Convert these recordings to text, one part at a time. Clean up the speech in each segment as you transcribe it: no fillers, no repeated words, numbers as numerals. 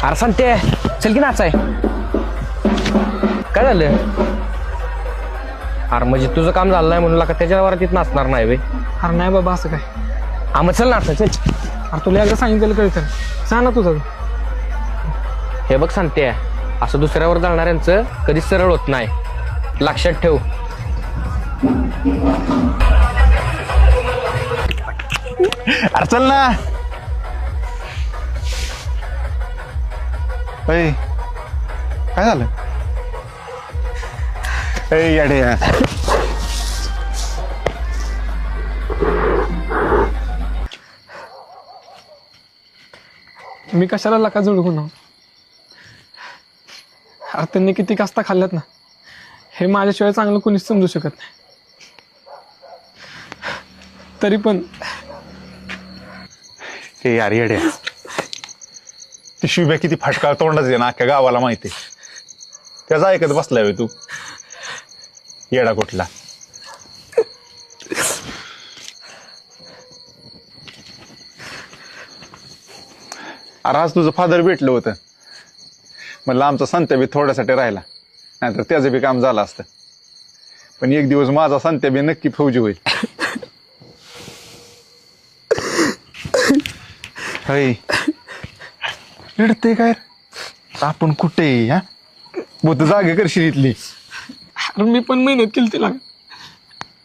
अरे सांगते चल की नाचाय. काय झालं? अरे म्हणजे तुझं काम झालं नाही म्हणून का त्याच्या वरातीत नाचणार नाही बे? अरे नाही बाबा असं काय. हा मग चल नाचा चल. अरे तुला एकदा सांगितलं कळतं, सांग ना तुझं. हे बघ सांगते असं दुसऱ्यावर जाणाऱ्यांचं कधीच सरळ होत नाही, लक्षात ठेव. अरे चल ना. काय झालं? येडे मी कशाला लका जुळू ना. अरे त्यांनी किती कास्ता खाल्ल्यात ना, हे माझ्याशिवाय चांगलं कोणीच समजू शकत नाही. तरी पण हे यार येडे, ती शिव्या किती फटका तोंडाच आहे ना, अख्ख्या गावाला माहिती. त्याचा ऐकत बसलाय तू येडा कुठला. अरे आज तुझं फादर भेटलं होतं, म्हणलं आमचा संत्या बी थोड्यासाठी राहिला, नाहीतर त्याचं बी काम झालं असतं. पण एक दिवस माझा संत्या बी नक्की फौजी होईल. रडते काय आपण कुठे हा बोत जागे करशील इथली. अरे मी पण मेहनत केली तिला,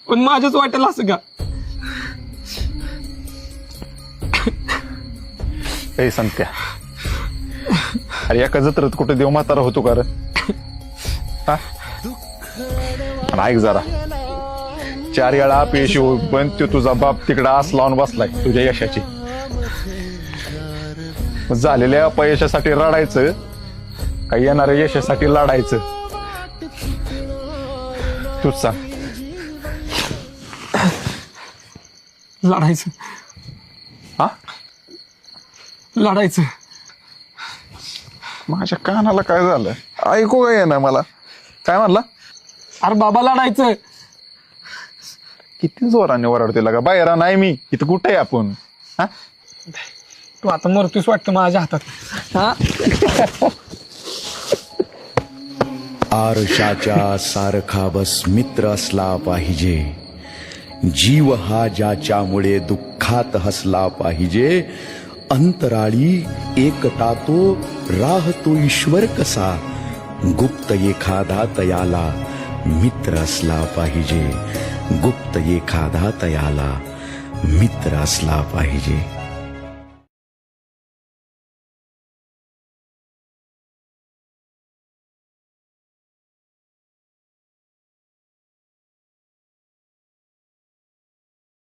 पण माझ्याच वाटेल असं का. ए संत्या, अरे एका जत्रात कुठे देव म्हातारा होतो का रे? ऐक जरा, 4 वेळा अपयशी हो, पण तो तुझा बाप तिकडं आस लावून बसलाय तुझ्या यशाची. झालेल्या अपयशासाठी रडायचं का येणाऱ्या यशासाठी लढायचं? तूच सांग. लढायचं. हा लढायचं. माझ्या कानाला काय झालं? ऐकू काय ना मला. काय म्हणला? अरे बाबा लढायचं. किती जोराने ओरडते लागा. बाहेर नाही मी इथं कुठे आहे आपण? हा तू आता मरतोस वाटतं माझ्या हातात. हा आरशाच्या सारखा बस मित्र असला पाहिजे. जीव हा ज्याच्यामुळे दुःखात हसला पाहिजे. अंतराळी एकटा तो राहतो ईश्वर कसा. गुप्त एखादा तयाला मित्र असला पाहिजे. गुप्त एखादा तयाला मित्र असला पाहिजे.